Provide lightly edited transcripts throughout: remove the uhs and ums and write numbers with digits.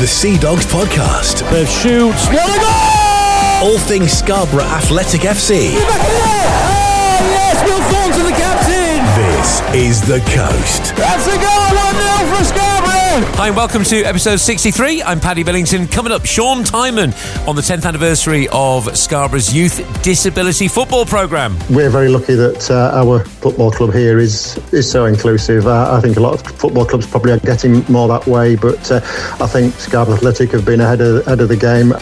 the Seadogs podcast. They've shoots. What a goal! All things Scarborough Athletic FC. Get back in there! Oh, yes, Will Thornton, the captain! This is The Coast. That's a goal, 1-0 for Scarborough! Hi and welcome to episode 63. I'm Paddy Billington. Coming up, Shaun Tymon on the 10th anniversary of Scarborough's Youth Disability Football Programme. We're very lucky that our football club here is so inclusive. I think a lot of football clubs probably are getting more that way, but I think Scarborough Athletic have been ahead of the game.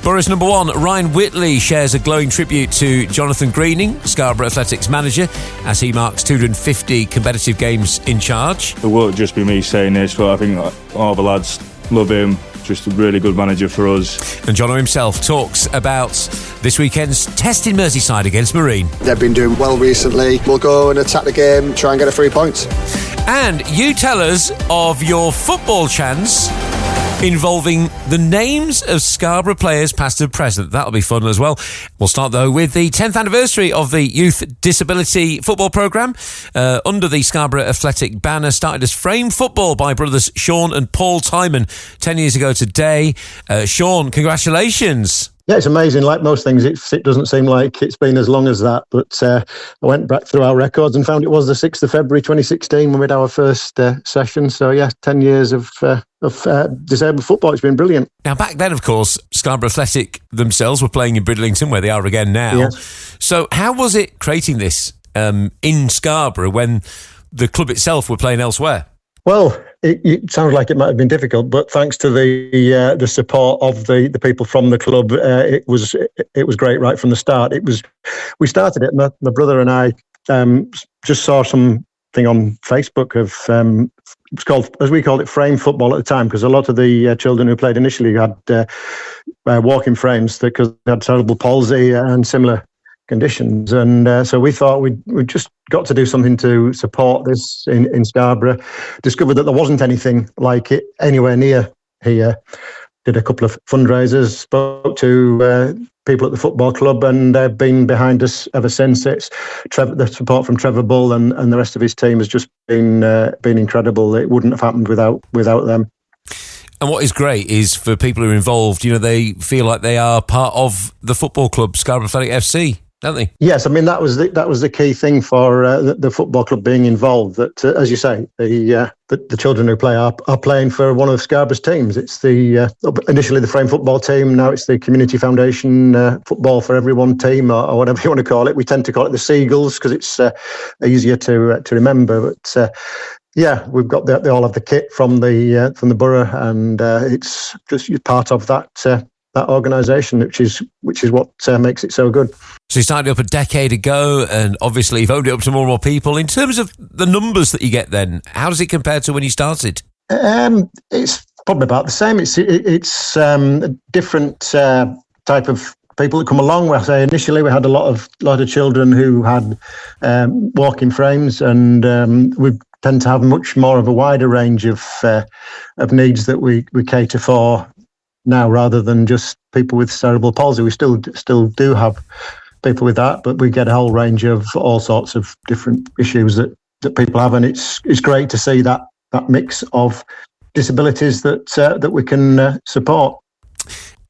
Borough's number one, Ryan Whitley, shares a glowing tribute to Jonathan Greening, Scarborough Athletics manager, as he marks 250 competitive games in charge. It won't just be me saying this, but I think all the lads love him. Just a really good manager for us. And Jono himself talks about this weekend's test in Merseyside against Marine. They've been doing well recently. We'll go and attack the game, try and get a 3 points. And you tell us of your football chants involving the names of Scarborough players past and present. That'll be fun as well. We'll start though with the 10th anniversary of the Youth Disability Football Programme under the Scarborough Athletic banner. Started as frame football by brothers Shaun and Paul Tymon 10 years ago today. Shaun, congratulations. Yeah, it's amazing. Like most things, it doesn't seem like it's been as long as that. But I went back through our records and found it was the 6th of February 2016 when we had our first session. So, yeah, 10 years of disabled football. It's been brilliant. Now, back then, of course, Scarborough Athletic themselves were playing in Bridlington, where they are again now. Yes. So how was it creating this in Scarborough when the club itself were playing elsewhere? Well, it sounds like it might have been difficult, but thanks to the support of the people from the club, it was great right from the start. We started it. My brother and I just saw something on Facebook of it's called, as we called it, frame football at the time, because a lot of the children who played initially had walking frames because they had cerebral palsy and similar conditions, and so we thought we just got to do something to support this in Scarborough. Discovered that there wasn't anything like it anywhere near here. Did a couple of fundraisers, spoke to people at the football club, and they've been behind us ever since. It's the support from Trevor Bull and the rest of his team has just been incredible. It wouldn't have happened without them. And what is great is for people who are involved, they feel like they are part of the football club, Scarborough Athletic FC. Don't they? Yes, I mean that was the key thing for the football club being involved. That, as you say, the children who play are playing for one of Scarborough's teams. It's initially the frame football team. Now it's the Community Foundation Football for Everyone team, or whatever you want to call it. We tend to call it the Seagulls because it's easier to remember. But yeah, we've got they all have the kit from the borough, and it's just part of that organisation, which is what makes it so good. So you started up a decade ago, and obviously you've opened it up to more and more people. In terms of the numbers that you get then, how does it compare to when you started? It's probably about the same. It's a different type of people that come along. Where I say initially we had a lot of children who had walking frames, and we tend to have much more of a wider range of needs that we cater for now, rather than just people with cerebral palsy. We still do have people with that, but we get a whole range of all sorts of different issues that people have, and it's great to see that mix of disabilities that we can support.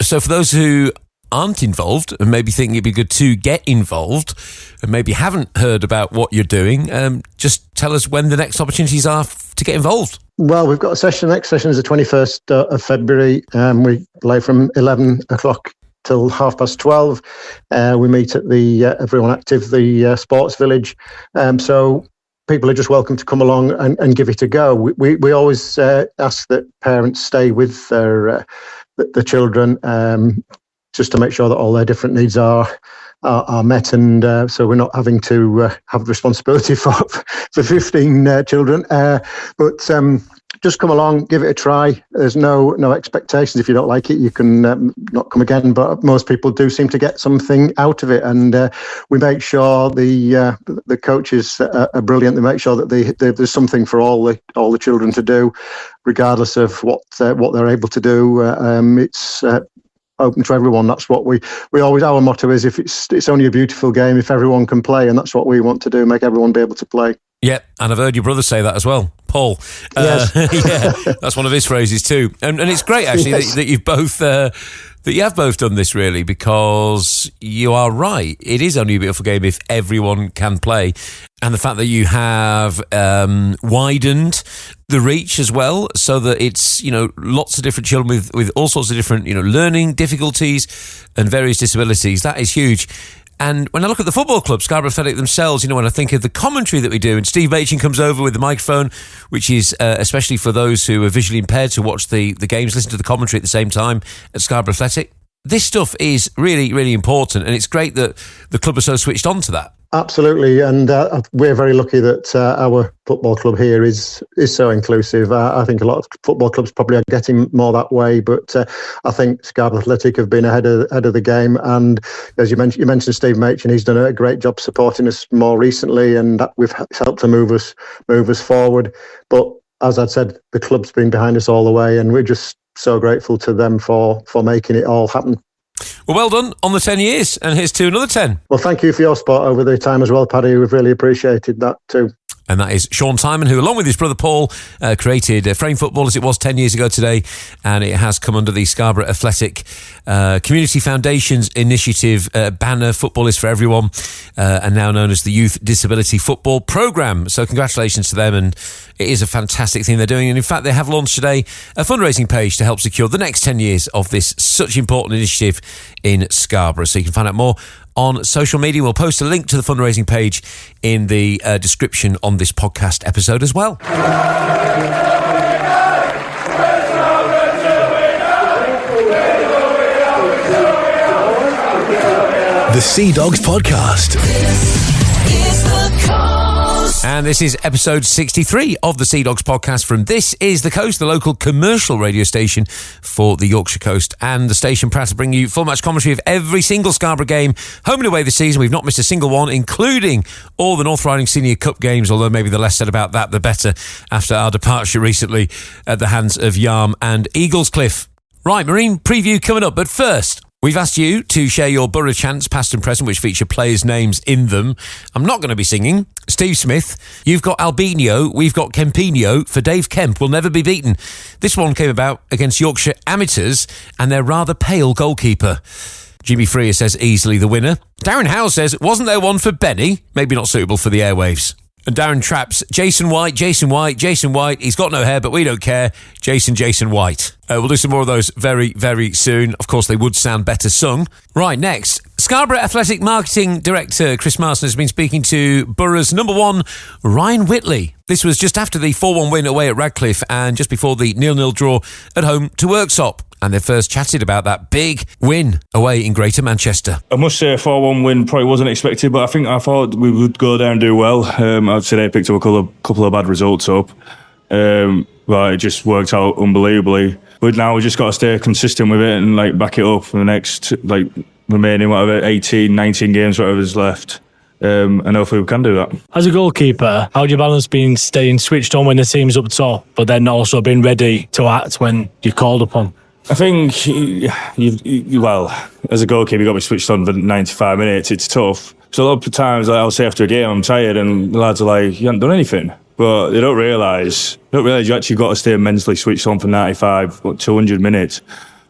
So for those who aren't involved and maybe think it'd be good to get involved and maybe haven't heard about what you're doing, just tell us when the next opportunities are to get involved. Well, we've got a session. The next session is the 21st of February. We play from 11 o'clock till 12:30. We meet at the Everyone Active, the Sports Village. So people are just welcome to come along and give it a go. We always ask that parents stay with the children, just to make sure that all their different needs are met, and so we're not having to have responsibility for 15 children. But just come along, give it a try. There's no expectations. If you don't like it, you can not come again. But most people do seem to get something out of it, and we make sure the coaches are brilliant. They make sure that there's something for all the children to do, regardless of what they're able to do. It's open to everyone. That's what we always, our motto is, if it's only a beautiful game if everyone can play, and that's what we want to do, make everyone be able to play. Yep, and I've heard your brother say that as well, Paul. Yes. Yeah, that's one of his phrases too. And it's great, actually, Yes. that you've both... that you have both done this, really, because you are right. It is only a beautiful game if everyone can play. And the fact that you have widened the reach as well, so that it's, lots of different children with all sorts of different, learning difficulties and various disabilities. That is huge. And when I look at the football club, Scarborough Athletic themselves, when I think of the commentary that we do, and Steve Machin comes over with the microphone, which is especially for those who are visually impaired to watch the games, listen to the commentary at the same time at Scarborough Athletic. This stuff is really, really important, and it's great that the club are so switched on to that. Absolutely, and we're very lucky that our football club here is so inclusive. I think a lot of football clubs probably are getting more that way, but I think Scarborough Athletic have been ahead of the game. And as you mentioned Steve Machin, he's done a great job supporting us more recently, and that we've helped to move us forward. But as I'd said, the club's been behind us all the way, and we're just so grateful to them for making it all happen. Well done on the 10 years, and here's to another 10. Well, thank you for your support over the time as well, Paddy. We've really appreciated that too. And that is Shaun Tymon, who, along with his brother Paul, created Frame Football as it was 10 years ago today. And it has come under the Scarborough Athletic Community Foundation's initiative banner, Football is for Everyone, and now known as the Youth Disability Football Programme. So congratulations to them, and it is a fantastic thing they're doing. And in fact, they have launched today a fundraising page to help secure the next 10 years of this such important initiative in Scarborough. So you can find out more on social media. We'll post a link to the fundraising page in the description on this podcast episode as well. The Seadogs Podcast. And this is episode 63 of the Seadogs Podcast from This Is The Coast, the local commercial radio station for the Yorkshire coast. And the station proud to bring you full match commentary of every single Scarborough game, home and away this season. We've not missed a single one, including all the North Riding Senior Cup games, although maybe the less said about that, the better, after our departure recently at the hands of Yarm and Eaglescliff. Right, Marine preview coming up, but first, we've asked you to share your Boro chants, past and present, which feature players' names in them. I'm not going to be singing. Steve Smith, you've got Albino, we've got Kempino. For Dave Kemp, will never be beaten. This one came about against Yorkshire amateurs and their rather pale goalkeeper. Jimmy Freer says easily the winner. Darren Howe says, wasn't there one for Benny? Maybe not suitable for the airwaves. And Darren traps Jason White. He's got no hair, but we don't care. Jason White. We'll do some more of those very, very soon. Of course, they would sound better sung. Right, next. Scarborough Athletic Marketing Director Chris Marston has been speaking to Borough's number one, Ryan Whitley. This was just after the 4-1 win away at Radcliffe and just before the 0-0 draw at home to Worksop. And they first chatted about that big win away in Greater Manchester. I must say a 4-1 win probably wasn't expected, but I thought we would go down and do well. I'd say they picked up a couple of bad results up. But it just worked out unbelievably. But now we just got to stay consistent with it and back it up for the next remaining 18, 19 games, whatever's left. And hopefully we can do that. As a goalkeeper, how do you balance being staying switched on when the team's up top, but then also being ready to act when you're called upon? I think, as a goalkeeper, you've got to be switched on for 95 minutes. It's tough. So a lot of times, I'll say after a game, I'm tired, and the lads are like, you haven't done anything. But they don't realise you actually got to stay mentally switched on for 95, 200 minutes.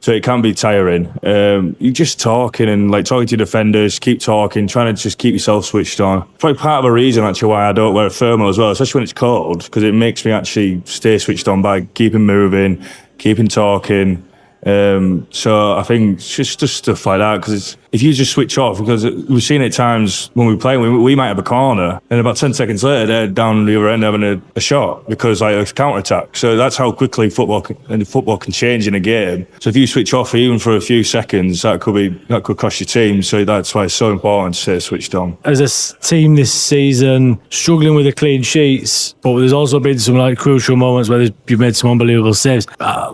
So it can be tiring. You're just talking and talking to defenders, keep talking, trying to just keep yourself switched on. Probably part of the reason actually why I don't wear a thermal as well, especially when it's cold, because it makes me actually stay switched on by keeping moving, keeping talking. So I think it's just stuff like that, because if you just switch off, because we've seen it at times when we play, we might have a corner and about 10 seconds later they're down the other end having a shot because it's counter-attack. So that's how quickly football can change in a game. So if you switch off even for a few seconds, that could cost your team. So that's why it's so important to stay switched on. As a team this season, struggling with the clean sheets, but there's also been some crucial moments where you've made some unbelievable saves.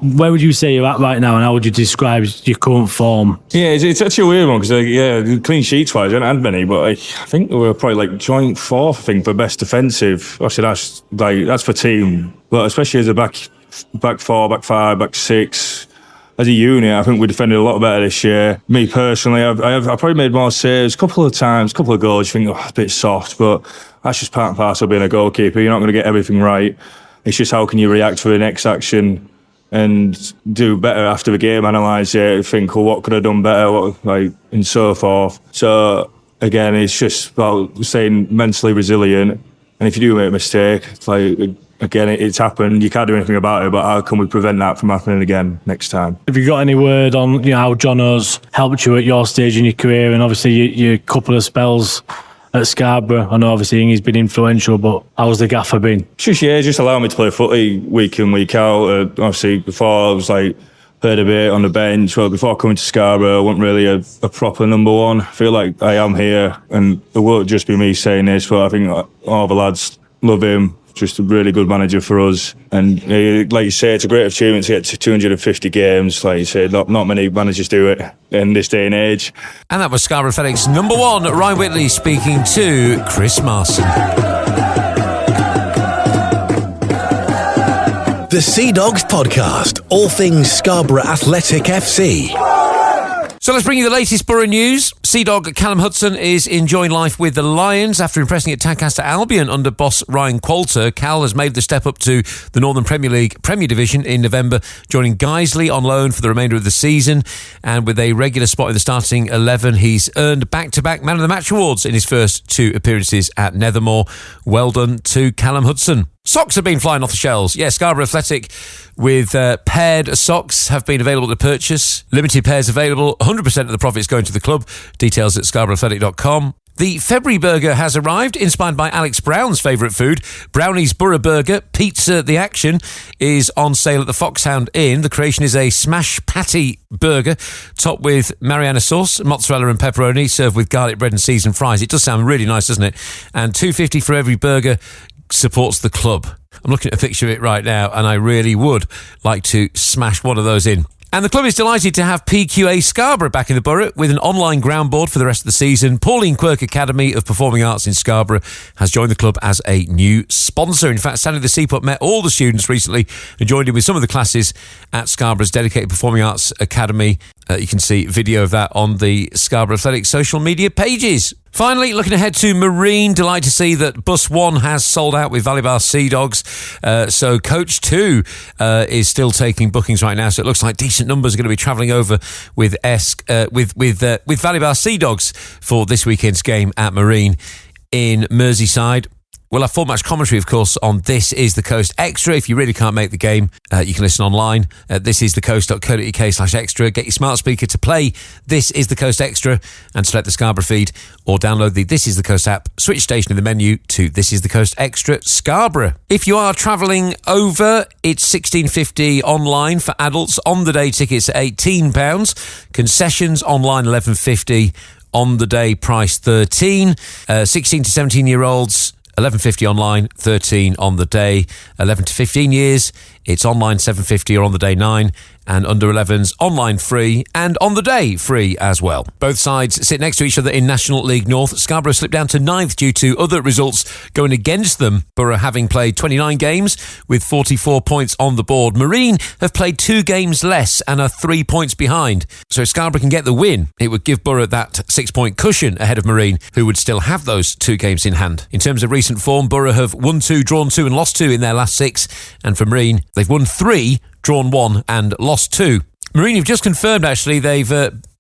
Where would you say you're at right now, and how would you describe your current form? Yeah, it's actually a weird one, because clean sheets wise, I don't have many, but I think we were probably joint fourth, for best defensive. Obviously that's for team, but especially as a back four, back five, back six, as a unit, I think we defended a lot better this year. Me personally, I probably made more saves a couple of times, a couple of goals. You think, oh, a bit soft, but that's just part and parcel of being a goalkeeper. You're not going to get everything right. It's just how can you react to the next action and do better after the game, analyse it, think, well, what could I have done better, and so forth. So again, it's just about staying mentally resilient. And if you do make a mistake, it's again, it's happened. You can't do anything about it, but how can we prevent that from happening again next time? Have you got any word on how Jono's helped you at your stage in your career, and obviously your couple of spells at Scarborough? I know obviously he's been influential, but how's the gaffer been? Just allowing me to play footy week in, week out. Obviously, before I was played a bit on the bench. Well, before coming to Scarborough, I wasn't really a proper number one. I feel like I am here, and it won't just be me saying this, but I think all the lads love him. Just a really good manager for us. And like you say, it's a great achievement to get to 250 games. Like you say, not many managers do it in this day and age. And that was Scarborough Athletics number 1, Ryan Whitley, speaking to Chris Marson. The Seadogs Podcast, all things Scarborough Athletic FC. So let's bring you the latest Borough news. Seadog Callum Hudson is enjoying life with the Lions after impressing at Tadcaster Albion under boss Ryan Qualter. Cal has made the step up to the Northern Premier League Premier Division in November, joining Guiseley on loan for the remainder of the season. And with a regular spot in the starting 11, he's earned back-to-back Man of the Match awards in his first 2 appearances at Nethermore. Well done to Callum Hudson. Socks have been flying off the shelves. Yeah, Scarborough Athletic with paired socks have been available to purchase. Limited pairs available. 100% of the profits going to the club. Details at scarboroughAthletic.com. The February burger has arrived, inspired by Alex Brown's favourite food. Brownie's Borough Burger, Pizza the Action, is on sale at the Foxhound Inn. The creation is a smash patty burger, topped with Mariana sauce, mozzarella and pepperoni, served with garlic bread and seasoned fries. It does sound really nice, doesn't it? And $2.50 for every burger supports the club. I'm looking at a picture of it right now, and I really would like to smash one of those in. And the club is delighted to have PQA Scarborough back in the borough with an online ground board for the rest of the season. Pauline Quirk Academy of Performing Arts in Scarborough has joined the club as a new sponsor. In fact, Stanley the Seaport met all the students recently and joined in with some of the classes at Scarborough's dedicated Performing Arts Academy. You can see video of that on the Scarborough Athletic social media pages. Finally, looking ahead to Marine, delighted to see that Bus 1 has sold out with Valleybar Seadogs. So Coach 2 is still taking bookings right now. So it looks like decent numbers are going to be travelling over with Valleybar Seadogs for this weekend's game at Marine in Merseyside. We'll have full match commentary, of course, on This Is The Coast Extra. If you really can't make the game, you can listen online at thisisthecoast.co.uk/extra. Get your smart speaker to play This Is The Coast Extra and select the Scarborough feed, or download the This Is The Coast app, switch station in the menu to This Is The Coast Extra Scarborough. If you are travelling over, it's $16.50 online for adults. On the day tickets at £18. Concessions online $11.50. On the day price $13. 16 to 17 year olds $11.50 online, $13 on the day. 11 to 15 years, it's online $7.50 or on the day $9. And under 11s, online free and on the day free as well. Both sides sit next to each other in National League North. Scarborough slipped down to 9th due to other results going against them. Borough having played 29 games with 44 points on the board. Marine have played 2 games less and are 3 points behind. So if Scarborough can get the win, it would give Borough that 6-point cushion ahead of Marine, who would still have those 2 games in hand. In terms of recent form, Borough have won 2, drawn 2 and lost 2 in their last 6. And for Marine, they've won 3, drawn 1 and lost 2. Marine have just confirmed, actually, they've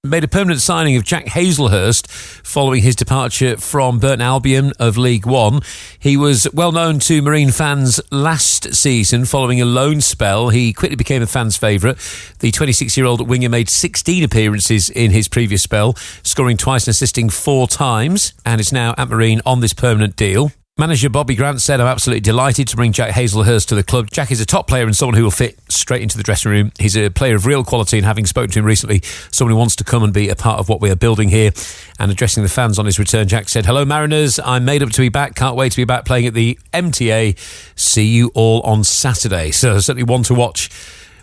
made a permanent signing of Jack Hazelhurst following his departure from Burton Albion of League One. He was well known to Marine fans last season following a loan spell. He quickly became a fan's favourite. The 26-year-old winger made 16 appearances in his previous spell, scoring twice and assisting 4 times, and is now at Marine on this permanent deal. Manager Bobby Grant said, "I'm absolutely delighted to bring Jack Hazelhurst to the club. Jack is a top player and someone who will fit straight into the dressing room. He's a player of real quality, and having spoken to him recently, someone who wants to come and be a part of what we are building here." And addressing the fans on his return, Jack said, "Hello Mariners, I'm made up to be back. Can't wait to be back playing at the MTA. See you all on Saturday." So certainly one to watch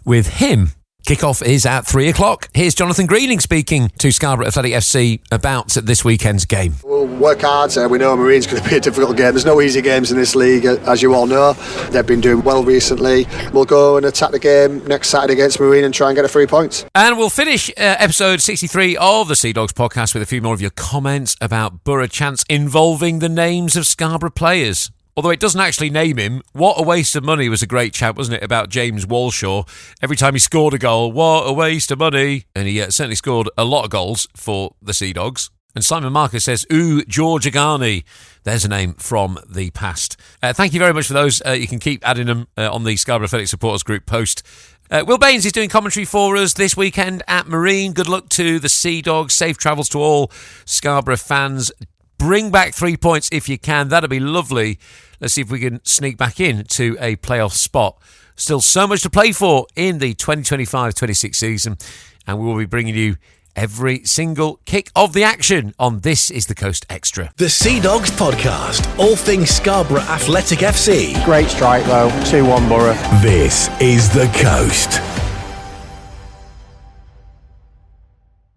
with him Kickoff is at 3 o'clock. Here's Jonathan Greening speaking to Scarborough Athletic FC about this weekend's game. We'll work hard. We know Marine's going to be a difficult game. There's no easy games in this league, as you all know. They've been doing well recently. We'll go and attack the game next Saturday against Marine and try and get 3 points. And we'll finish episode 63 of the Seadogs podcast with a few more of your comments about Boro chants involving the names of Scarborough players. Although it doesn't actually name him. What a waste of money was a great chant, wasn't it, about James Walshaw. Every time he scored a goal, what a waste of money. And he certainly scored a lot of goals for the Seadogs. And Simon Marcus says, ooh, George Agani. There's a name from the past. Thank you very much for those. You can keep adding them on the Scarborough Athletic Supporters Group post. Will Baines is doing commentary for us this weekend at Marine. Good luck to the Seadogs. Safe travels to all Scarborough fans. Bring back 3 points if you can. That'd be lovely. Let's see if we can sneak back in to a playoff spot. Still so much to play for in the 2025-26 season. And we will be bringing you every single kick of the action on This Is the Coast Extra. The Seadogs podcast. All things Scarborough Athletic FC. Great strike though. 2-1 Boro. This is the Coast.